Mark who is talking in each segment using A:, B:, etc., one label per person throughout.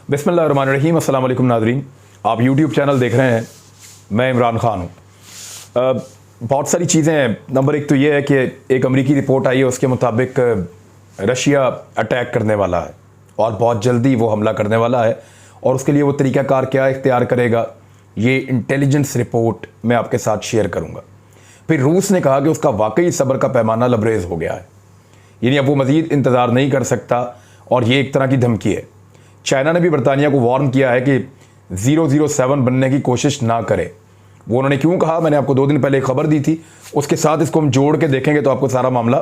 A: बिस्मिल्लाहिर्रहमानिर्रहीम। अस्सलाम वालेकुम नाज़रीन, आप यूट्यूब चैनल देख रहे हैं, मैं इमरान ख़ान हूँ। बहुत सारी चीज़ें हैं। नंबर एक तो ये है कि एक अमेरिकी रिपोर्ट आई है, उसके मुताबिक रशिया अटैक करने वाला है और बहुत जल्दी वो हमला करने वाला है, और उसके लिए वो तरीक़ाकार क्या इख्तियार करेगा, ये इंटेलिजेंस रिपोर्ट मैं आपके साथ शेयर करूँगा। फिर रूस ने कहा कि उसका वाकई सब्र का पैमाना लबरेज हो गया है, यानी अब वो मज़ीद इंतज़ार नहीं कर सकता और ये एक तरह की धमकी है। चाइना ने भी बरतानिया को वार्न किया है कि 007 बनने की कोशिश ना करे। वो उन्होंने क्यों कहा, मैंने आपको 2 दिन पहले एक खबर दी थी, उसके साथ इसको हम जोड़ के देखेंगे तो आपको सारा मामला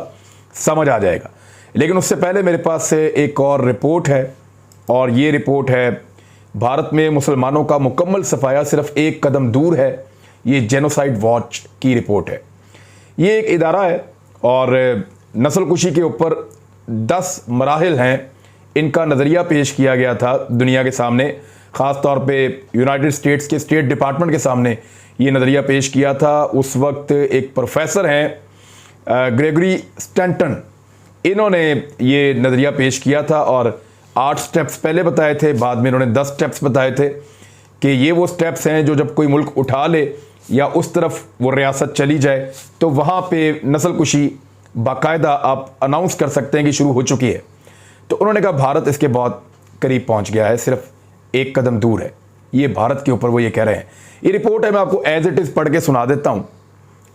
A: समझ आ जाएगा। लेकिन उससे पहले मेरे पास से एक और रिपोर्ट है, और ये रिपोर्ट है भारत में मुसलमानों का मुकम्मल सफाया सिर्फ एक कदम दूर है। ये जेनोसाइड वॉच की रिपोर्ट है। ये एक इदारा है और नस्लकुशी के ऊपर 10 मराहिल हैं, इनका नज़रिया पेश किया गया था दुनिया के सामने। ख़ास तौर पे यूनाइटेड स्टेट्स के स्टेट डिपार्टमेंट के सामने ये नज़रिया पेश किया था। उस वक्त एक प्रोफेसर हैं ग्रेगरी स्टैंटन, इन्होंने ये नज़रिया पेश किया था और 8 स्टेप्स पहले बताए थे, बाद में इन्होंने 10 स्टेप्स बताए थे कि ये वो स्टेप्स हैं जो जब कोई मुल्क उठा ले या उस तरफ वो रियासत चली जाए तो वहाँ पे नस्लकुशी बाकायदा आप अनाउंस कर सकते हैं कि शुरू हो चुकी है। तो उन्होंने कहा भारत इसके बहुत करीब पहुंच गया है, सिर्फ एक कदम दूर है। ये भारत के ऊपर वो ये कह रहे हैं। ये रिपोर्ट है, मैं आपको एज इट इज़ पढ़ के सुना देता हूं।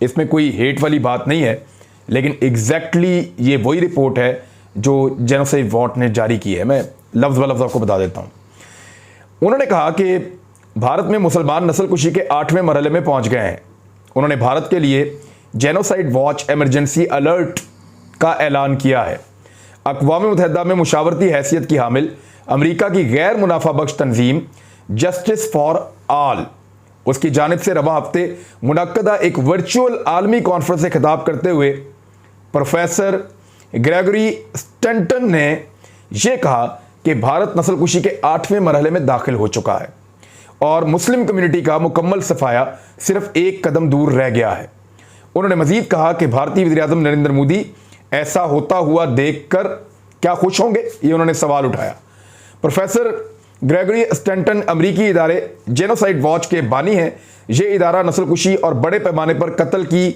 A: इसमें कोई हेट वाली बात नहीं है, लेकिन एग्जैक्टली ये वही रिपोर्ट है जो जेनोसाइड वॉच ने जारी की है। मैं लफ्ज़ ब लफ्ज़ आपको बता देता हूँ। उन्होंने कहा कि भारत में मुसलमान नस्लकुशी के 8वें मरहले में पहुँच गए हैं। उन्होंने भारत के लिए जेनोसाइड वॉच इमरजेंसी अलर्ट का ऐलान किया है। अक़वाम मुत्तहिदा में मुशावरती हैसियत की हामिल अमेरिका की गैर मुनाफा बख्श तंजीम जस्टिस फॉर ऑल, उसकी जानिब से रवा हफ्ते मुनक्कदा एक वर्चुअल आलमी कॉन्फ्रेंस से खिताब करते हुए प्रोफेसर ग्रेगरी स्टैंटन ने यह कहा कि भारत नस्लकुशी के 8वें मरहले में दाखिल हो चुका है और मुस्लिम कम्युनिटी का मुकम्मल सफाया सिर्फ एक कदम दूर रह गया है। उन्होंने मजीद कहा कि भारतीय वज़ीर-ए-आज़म नरेंद्र मोदी ऐसा होता हुआ देखकर क्या खुश होंगे, ये उन्होंने सवाल उठाया। प्रोफेसर ग्रेगरी स्टैंटन अमरीकी इदारे जेनोसाइड वॉच के बानी हैं। ये इदारा नस्लकुशी और बड़े पैमाने पर कत्ल की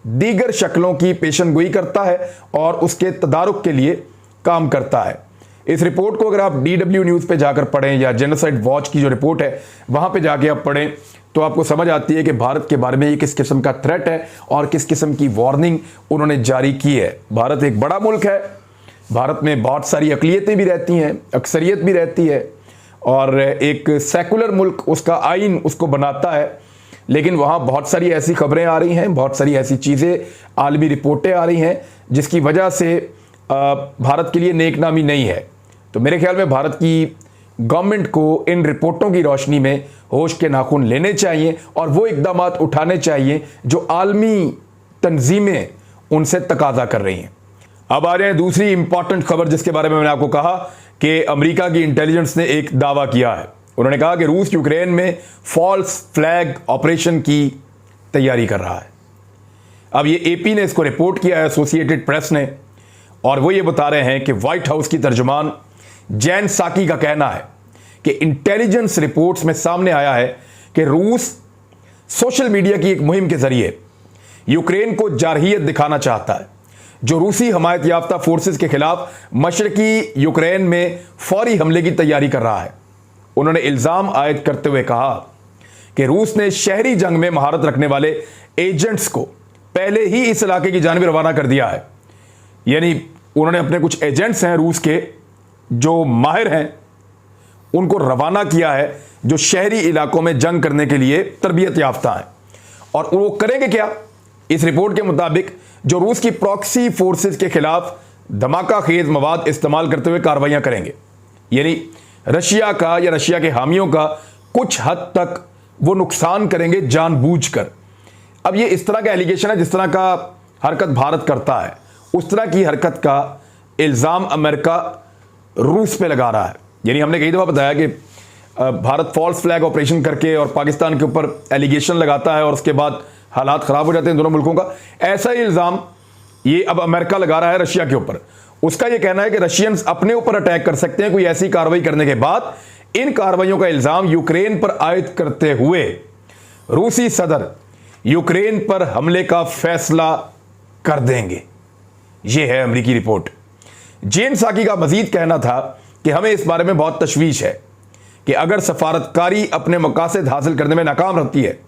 A: दीगर शक्लों की पेशनगोई करता है और उसके तदारुक के लिए काम करता है। इस रिपोर्ट को अगर आप DW न्यूज़ पे जाकर पढ़ें या जेनोसाइड वॉच की जो रिपोर्ट है वहाँ पे जाके आप पढ़ें तो आपको समझ आती है कि भारत के बारे में ये किस किस्म का थ्रेट है और किस किस्म की वार्निंग उन्होंने जारी की है। भारत एक बड़ा मुल्क है, भारत में बहुत सारी अक़लियतें भी रहती हैं, अक्सरियत भी रहती है, और एक सेकुलर मुल्क उसका आइन उसको बनाता है। लेकिन वहाँ बहुत सारी ऐसी खबरें आ रही हैं, बहुत सारी ऐसी चीज़ें, आलमी रिपोर्टें आ रही हैं जिसकी वजह से भारत के लिए नेकनामी नहीं है। तो मेरे ख्याल में भारत की गवर्नमेंट को इन रिपोर्टों की रोशनी में होश के नाखून लेने चाहिए और वो इक़दाम उठाने चाहिए जो आलमी तंजीमें उनसे तकाजा कर रही हैं। अब आ रहे हैं दूसरी इंपॉर्टेंट खबर जिसके बारे में मैंने आपको कहा कि अमेरिका की इंटेलिजेंस ने एक दावा किया है। उन्होंने कहा कि रूस यूक्रेन में फॉल्स फ्लैग ऑपरेशन की तैयारी कर रहा है। अब ये AP ने इसको रिपोर्ट किया है, एसोसिएटेड प्रेस ने, और वो ये बता रहे हैं कि व्हाइट हाउस की तर्जुमान जैन साकी का कहना है कि इंटेलिजेंस रिपोर्ट्स में सामने आया है कि रूस सोशल मीडिया की एक मुहिम के जरिए यूक्रेन को जारहियत दिखाना चाहता है, जो रूसी हमायत याफ्ता फोर्सेस के खिलाफ मशरकी यूक्रेन में फौरी हमले की तैयारी कर रहा है। उन्होंने इल्ज़ाम आयद करते हुए कहा कि रूस ने शहरी जंग में महारत रखने वाले एजेंट्स को पहले ही इस इलाके की जानिब रवाना कर दिया है। यानी उन्होंने अपने कुछ एजेंट्स हैं रूस के जो माहिर हैं, उनको रवाना किया है, जो शहरी इलाकों में जंग करने के लिए तरबियत याफ्ता हैं। और वो करेंगे क्या? इस रिपोर्ट के मुताबिक जो रूस की प्रॉक्सी फोर्सेस के खिलाफ धमाका खेज मवाद इस्तेमाल करते हुए कार्रवाइयां करेंगे। यानी रशिया का या रशिया के हामियों का कुछ हद तक वो नुकसान करेंगे जानबूझकर। अब ये इस तरह का एलिगेशन है, जिस तरह का हरकत भारत करता है उस तरह की हरकत का इल्ज़ाम अमेरिका रूस पे लगा रहा है। यानी हमने कई दफ़ा बताया कि भारत फॉल्स फ्लैग ऑपरेशन करके और पाकिस्तान के ऊपर एलिगेशन लगाता है और उसके बाद हालात ख़राब हो जाते हैं दोनों मुल्कों का। ऐसा ही इल्ज़ाम ये अब अमेरिका लगा रहा है रशिया के ऊपर। उसका ये कहना है कि रशियंस अपने ऊपर अटैक कर सकते हैं कोई ऐसी कार्रवाई करने के बाद इन कार्रवाइयों का इल्जाम यूक्रेन पर आयद करते हुए रूसी सदर यूक्रेन पर हमले का फैसला कर देंगे। यह है अमेरिकी रिपोर्ट। जेन साकी का मजीद कहना था कि हमें इस बारे में बहुत तशवीश है कि अगर सफारतकारी अपने मकासद हासिल करने में नाकाम रहती है,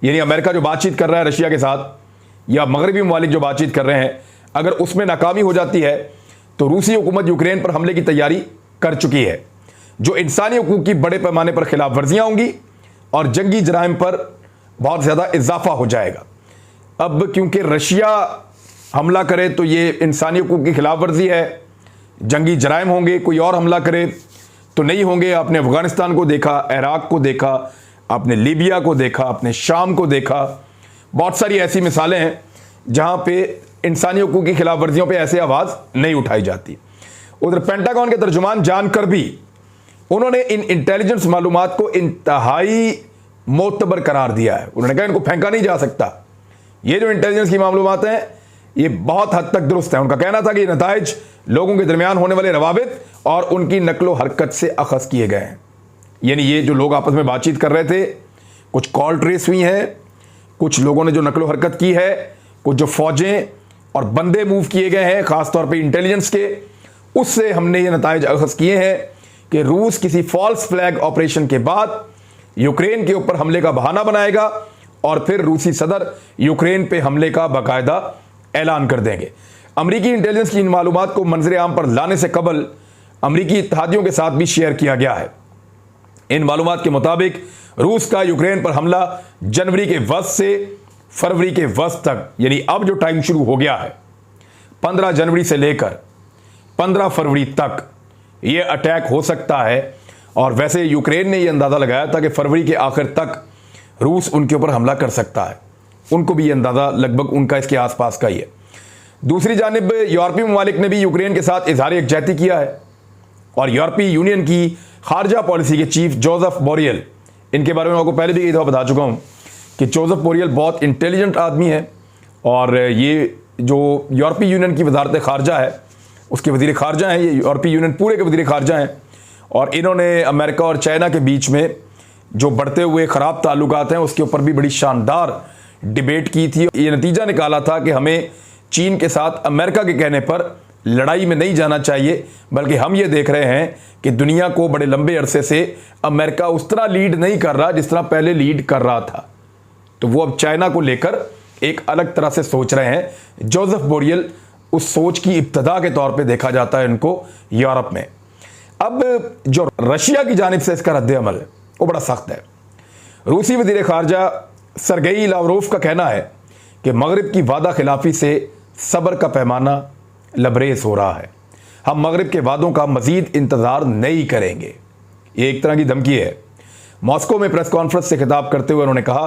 A: यानी अमेरिका जो बातचीत कर रहा है रशिया के साथ या मगरबी ममालिक जो बातचीत कर रहे हैं, अगर उसमें नाकामी हो जाती है तो रूसी हुकूमत यूक्रेन पर हमले की तैयारी कर चुकी है, जो इंसानी हकूक़ की बड़े पैमाने पर खिलाफ वर्जियाँ होंगी और जंगी जराइम पर बहुत ज़्यादा इजाफा हो जाएगा। अब क्योंकि रशिया हमला करे तो ये इंसानी हकूक़ की खिलाफ वर्जी है, जंगी जराइम होंगे, कोई और हमला करे तो नहीं होंगे। आपने अफ़गानिस्तान को देखा, इराक़ को देखा, आपने लीबिया को देखा, आपने शाम को देखा, बहुत सारी ऐसी मिसालें हैं जहां पे इंसानी हकूक़ की खिलाफ वर्जियों पर ऐसे आवाज़ नहीं उठाई जाती। उधर पेंटागन के तर्जुमान जान करबी, उन्होंने इन इंटेलिजेंस मालूमात को इंतहाई मोतबर करार दिया है। उन्होंने कहा इनको फेंका नहीं जा सकता, ये जो इंटेलिजेंस की मालूमात हैं ये बहुत हद तक दुरुस्त है। उनका कहना था कि नताइज लोगों के दरमियान होने वाले रवाबित और उनकी नकलो हरकत से अखज़ किए गए हैं। यानी ये जो लोग आपस में बातचीत कर रहे थे, कुछ कॉल ट्रेस हुई हैं, कुछ लोगों ने जो नकलो हरकत की है, कुछ जो फौजें और बंदे मूव किए गए हैं ख़ासतौर पर इंटेलिजेंस के, उससे हमने ये नताइज अखज़ किए हैं कि रूस किसी फॉल्स फ्लैग ऑपरेशन के बाद यूक्रेन के ऊपर हमले का बहाना बनाएगा और फिर रूसी सदर यूक्रेन पे हमले का बाकायदा ऐलान कर देंगे। अमरीकी इंटेलिजेंस की इन मालूमात को मंजर आम पर लाने से कबल अमरीकी इत्तेहादियों के साथ भी शेयर किया गया है। इन मालूमात के मुताबिक रूस का यूक्रेन पर हमला जनवरी के वस्त से फरवरी के वस्त तक, यानी अब जो टाइम शुरू हो गया है 15 जनवरी से लेकर 15 फरवरी तक ये अटैक हो सकता है। और वैसे यूक्रेन ने यह अंदाज़ा लगाया था कि फरवरी के आखिर तक रूस उनके ऊपर हमला कर सकता है। उनको भी ये अंदाज़ा लगभग उनका इसके आसपास का ही है। दूसरी जानिब यूरोपीय ममालिक ने भी यूक्रेन के साथ इजहार यकजहती किया है और यूरोपीय यूनियन की खारजा पॉलिसी के चीफ जोसेफ बोरियल, इनके बारे में आपको पहले भी कई दफ़ा बता चुका हूँ कि जोसेफ बोरियल बहुत इंटेलिजेंट आदमी है और ये जो यूरोपीय यूनियन की वजारत खारजा है उसके वज़ीर खारजा हैं, ये यूरोपीय यूनियन पूरे के वज़ीर खारजा हैं। और इन्होंने अमेरिका और चाइना के बीच में जो बढ़ते हुए ख़राब ताल्लुकात हैं उसके ऊपर भी बड़ी शानदार डिबेट की थी। ये नतीजा निकाला था कि हमें चीन के साथ अमेरिका के कहने पर लड़ाई में नहीं जाना चाहिए, बल्कि हम ये देख रहे हैं कि दुनिया को बड़े लंबे अरसे से अमेरिका उस तरह लीड नहीं कर रहा जिस तरह पहले लीड कर रहा था। तो वो अब चाइना को लेकर एक अलग तरह से सोच रहे हैं। जोसेफ बोरियल उस सोच की इब्तदा के तौर पे देखा जाता है इनको यूरोप में। अब जो रशिया की जानिब से इसका रद्द-ए-अमल है वो बड़ा सख्त है। रूसी वज़ीर ख़ारजा सरगेई लावरोव का कहना है कि मगरिब की वादा खिलाफी से सब्र का पैमाना लबरेज हो रहा है, हम मगरिब के वादों का मज़ीद इंतज़ार नहीं करेंगे। ये एक तरह की धमकी है। मॉस्को में प्रेस कॉन्फ्रेंस से खिताब करते हुए उन्होंने कहा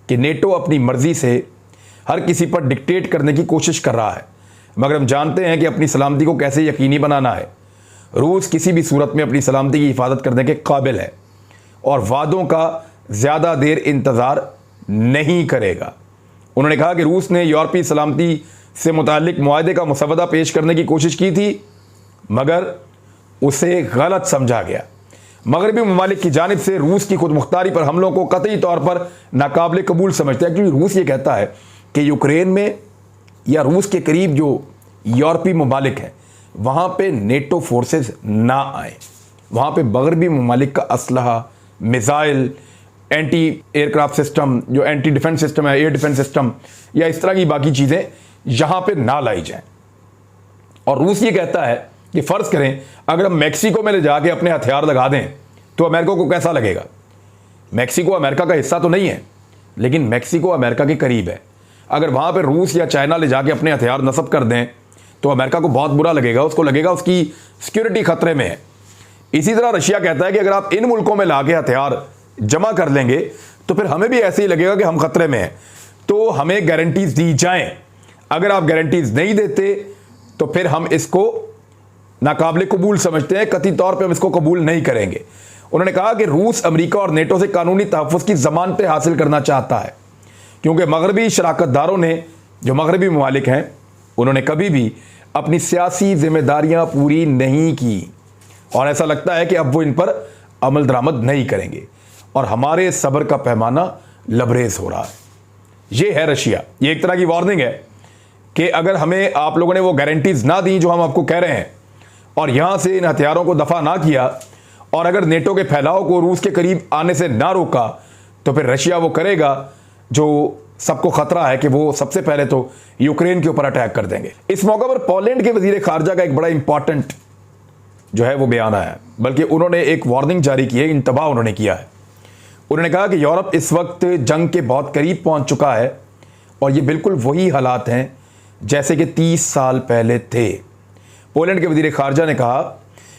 A: कि नेटो अपनी मर्ज़ी से हर किसी पर डिक्टेट करने की कोशिश कर रहा है, मगर हम जानते हैं कि अपनी सलामती को कैसे यकीनी बनाना है। रूस किसी भी सूरत में अपनी सलामती की हिफाजत करने के काबिल है और वादों का ज़्यादा देर इंतज़ार नहीं करेगा। उन्होंने कहा कि रूस ने यूरोपीय सलामती से मुताल्लिक मुआहदे का मुसवदा पेश करने की कोशिश की थी, मगर उसे गलत समझा गया। मगरबी ममालिक की जानिब से रूस की खुद मुख्तारी पर हमलों को कतई तौर पर नाकाबिल कबूल समझते हैं, क्योंकि रूस ये कहता है कि यूक्रेन में या रूस के करीब जो यूरोपीय ममालिक हैं वहाँ पे नेटो फोर्सेस ना आए, वहाँ पे मगरबी ममालिक का असलहा, मिसाइल, एंटी एयरक्राफ्ट सिस्टम, जो एंटी डिफेंस सिस्टम है, एयर डिफेंस सिस्टम या इस तरह की बाकी चीज़ें यहाँ पे ना लाई जाएं। और रूस ये कहता है कि फ़र्ज़ करें अगर हम मैक्सिको में ले जाके अपने हथियार लगा दें तो अमेरिका को कैसा लगेगा। मैक्सिको अमेरिका का हिस्सा तो नहीं है, लेकिन मैक्सिको अमेरिका के करीब है। अगर वहाँ पे रूस या चाइना ले जाके अपने हथियार नस्ब कर दें तो अमेरिका को बहुत बुरा लगेगा, उसको लगेगा उसकी सिक्योरिटी खतरे में है। इसी तरह रशिया कहता है कि अगर आप इन मुल्कों में लाके हथियार जमा कर लेंगे तो फिर हमें भी ऐसे ही लगेगा कि हम खतरे में हैं, तो हमें गारंटीज दी जाएं। अगर आप गारंटीज नहीं देते तो फिर हम इसको नाकाबिल कबूल समझते हैं, कतई तौर पे हम इसको कबूल नहीं करेंगे। उन्होंने कहा कि रूस अमेरिका और नेटो से कानूनी तहफ़्फ़ुज़ की ज़मानतें हासिल करना चाहता है, क्योंकि मगरबी शराकतदारों ने, जो मगरबी ममालिक हैं, उन्होंने कभी भी अपनी सियासी जिम्मेदारियां पूरी नहीं की और ऐसा लगता है कि अब वो इन पर अमल दरामद नहीं करेंगे और हमारे सब्र का पैमाना लबरेज हो रहा है। ये है रशिया। ये एक तरह की वार्निंग है कि अगर हमें आप लोगों ने वो गारंटीज ना दी जो हम आपको कह रहे हैं और यहां से इन हथियारों को दफा ना किया और अगर नेटो के फैलाव को रूस के करीब आने से ना रोका तो फिर रशिया वो करेगा जो सबको खतरा है कि वो सबसे पहले तो यूक्रेन के ऊपर अटैक कर देंगे। इस मौके पर पोलैंड के वजीर खारजा का एक बड़ा इंपॉर्टेंट जो है वो बयान आया, बल्कि उन्होंने एक वार्निंग जारी की है, इंतबाह उन्होंने किया है। उन्होंने कहा कि यूरोप इस वक्त जंग के बहुत करीब पहुंच चुका है और ये बिल्कुल वही हालात हैं जैसे कि 30 साल पहले थे। पोलैंड के वजीर खारजा ने कहा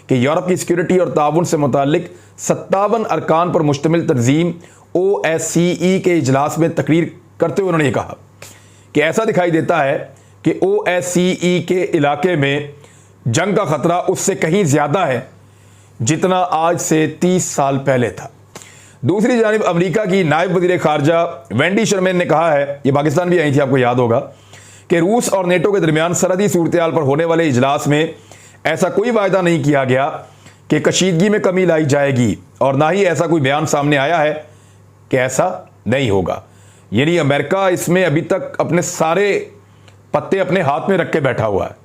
A: कि यूरोप की सिक्योरिटी और ताउन से मुतालिक 57 अरकान पर मुश्तमिल तंजीम OSCE के इजलास में तकरीर करते हुए उन्होंने कहा कि ऐसा दिखाई देता है कि OSCE के इलाके में जंग का खतरा उससे कहीं ज्यादा है जितना आज से 30 साल पहले था। दूसरी जानिब अमेरिका की नायब वजीर खारजा वेंडी शर्मेन ने कहा है, ये पाकिस्तान भी आई थी आपको याद होगा, कि रूस और नेटो के दरमियान सरहदी सूरत-ए-हाल पर होने वाले इजलास में ऐसा कोई वायदा नहीं किया गया कि कशीदगी में कमी लाई जाएगी और ना ही ऐसा कोई बयान सामने आया है कि ऐसा नहीं होगा। यानी अमेरिका इसमें अभी तक अपने सारे पत्ते अपने हाथ में रख के बैठा हुआ है।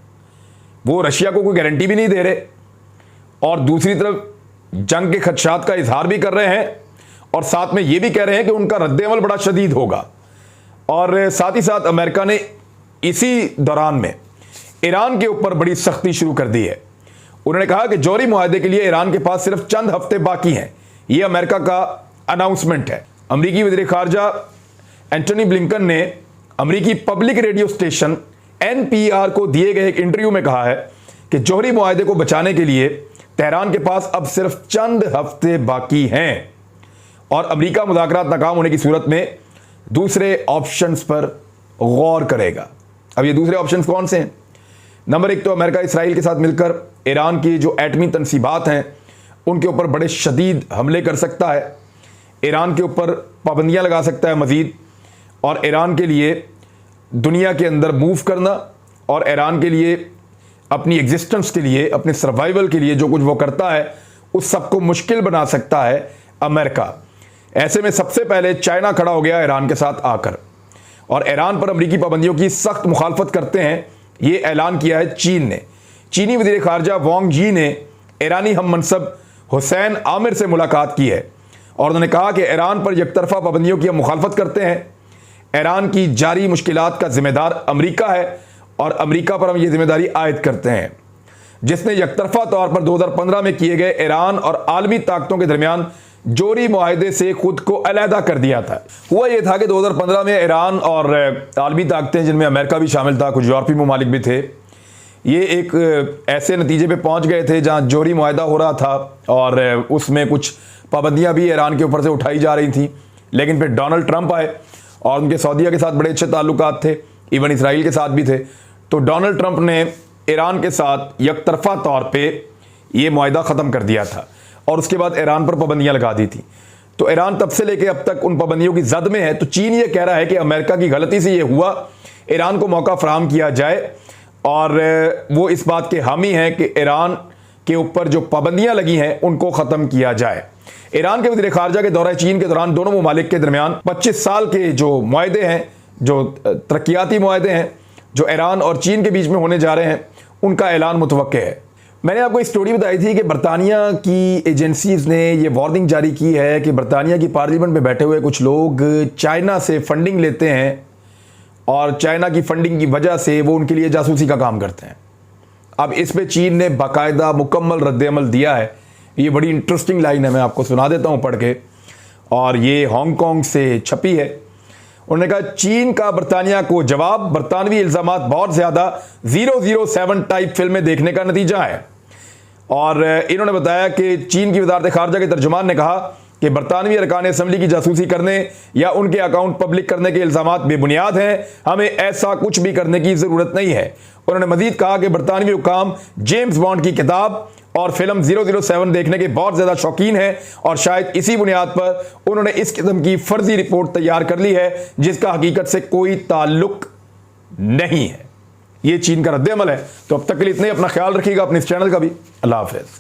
A: वो रशिया को कोई गारंटी भी नहीं दे रहे और दूसरी तरफ जंग के खदशात का इजहार भी कर रहे हैं और साथ में ये भी कह रहे हैं कि उनका रद्द-ए-अमल बड़ा शदीद होगा। और साथ ही साथ अमेरिका ने इसी दौरान में ईरान के ऊपर बड़ी सख्ती शुरू कर दी है। उन्होंने कहा कि जौहरी मुआहदे के लिए ईरान के पास सिर्फ चंद हफ्ते बाकी हैं। यह अमेरिका का अनाउंसमेंट है। अमेरिकी वज़ीर ख़ारजा एंटनी ब्लिंकन ने अमेरिकी पब्लिक रेडियो स्टेशन NPR को दिए गए एक इंटरव्यू में कहा है कि जौहरी मुआहदे को बचाने के लिए तेहरान के पास अब सिर्फ चंद हफ्ते बाकी हैं और अमेरिका मुज़ाकरात नाकाम होने की सूरत में दूसरे ऑप्शंस पर गौर करेगा। अब ये दूसरे ऑप्शंस कौन से हैं? नंबर 1 तो अमेरिका इसराइल के साथ मिलकर ईरान की जो एटमी तनसीबात हैं उनके ऊपर बड़े शदीद हमले कर सकता है, ईरान के ऊपर पाबंदियां लगा सकता है मज़ीद, और ईरान के लिए दुनिया के अंदर मूव करना और ईरान के लिए अपनी एग्जिस्टेंस के लिए, अपने सर्वाइवल के लिए जो कुछ वो करता है उस सबको मुश्किल बना सकता है अमेरिका। ऐसे में सबसे पहले चाइना खड़ा हो गया ईरान के साथ आकर और ईरान पर अमेरिकी पाबंदियों की सख्त मुखालफत करते हैं। ये ऐलान किया है चीन ने। चीनी वज़ीर ख़ारजा वांग यी ने ईरानी हम मनसब हुसैन आमिर से मुलाकात की है और उन्होंने कहा कि ईरान पर यकतरफा पाबंदियों की हम मुखालफत करते हैं। ईरान की जारी मुश्किलात का जिम्मेदार अमेरिका है और अमेरिका पर हम ये जिम्मेदारी आयद करते हैं, जिसने यकतरफा तौर पर 2015 में किए गए ईरान और आलमी ताकतों के दरमियान जौहरी मुआहदे से खुद को अलहदा कर दिया था। हुआ यह था कि 2015 में ईरान और आलमी ताकतें, जिनमें अमेरिका भी शामिल था, कुछ यूरोपीय ममालिक भी थे, ये एक ऐसे नतीजे पे पहुंच गए थे जहां जौहरी मुआहदा हो रहा था और उसमें कुछ पाबंदियां भी ईरान के ऊपर से उठाई जा रही थी। लेकिन फिर डोनाल्ड ट्रंप आए और उनके सऊदीया के साथ बड़े अच्छे ताल्लुकात थे, इवन इसराइल के साथ भी थे। तो डोनाल्ड ट्रंप ने ईरान के साथ यकतरफा तौर पे ये मुआहदा ख़त्म कर दिया था और उसके बाद ईरान पर पाबंदियां लगा दी थी। तो ईरान तब से लेकर अब तक उन पाबंदियों की जद में है। तो चीन ये कह रहा है कि अमेरिका की गलती से ये हुआ, ईरान को मौका फराहम किया जाए और वो इस बात के हामी हैं कि ईरान के ऊपर जो पाबंदियां लगी हैं उनको ख़त्म किया जाए। ईरान के वज़ीर ख़ारजा के दौरे चीन के दौरान दोनों ममालिक के दरमियान 25 साल के जो मुआहदे हैं, जो तरक्याती मुआहदे हैं जो ईरान और चीन के बीच में होने जा रहे हैं, उनका ऐलान मुतवक्के है। मैंने आपको एक स्टोरी बताई थी कि बरतानिया की एजेंसीज़ ने ये वार्निंग जारी की है कि बरतानिया की पार्लियामेंट में बैठे हुए कुछ लोग चाइना से फंडिंग लेते हैं और चाइना की फंडिंग की वजह से वो उनके लिए जासूसी का काम करते हैं। अब इस पे चीन ने बाकायदा मुकम्मल रद्द-ए-अमल दिया है। ये बड़ी इंटरेस्टिंग लाइन है, मैं आपको सुना देता हूँ पढ़ के, और ये हांगकांग से छपी है। उन्होंने कहा चीन का बरतानिया को जवाब, बरतानवी इल्ज़ामात बहुत ज़्यादा 007 टाइप फिल्में देखने का नतीजा है। और इन्होंने बताया कि चीन की वज़ारत ख़ारजा के तर्जुमान ने कहा कि बरतानवी अरकान असम्बली की जासूसी करने या उनके अकाउंट पब्लिक करने के इल्ज़ामात बेबुनियाद हैं, हमें ऐसा कुछ भी करने की ज़रूरत नहीं है। उन्होंने मज़ीद कहा कि बरतानवी हुकाम जेम्स बॉन्ड की किताब और फिल्म 007 देखने के बहुत ज़्यादा शौकीन हैं और शायद इसी बुनियाद पर उन्होंने इस किस्म की फर्जी रिपोर्ट तैयार कर ली है जिसका हकीकत से कोई ताल्लुक नहीं है। ये चीन का रद्द-ए-अमल है। तो अब तक के लिए इतने, अपना ख्याल रखिएगा, अपने इस चैनल का भी। अल्लाह हाफ़िज़।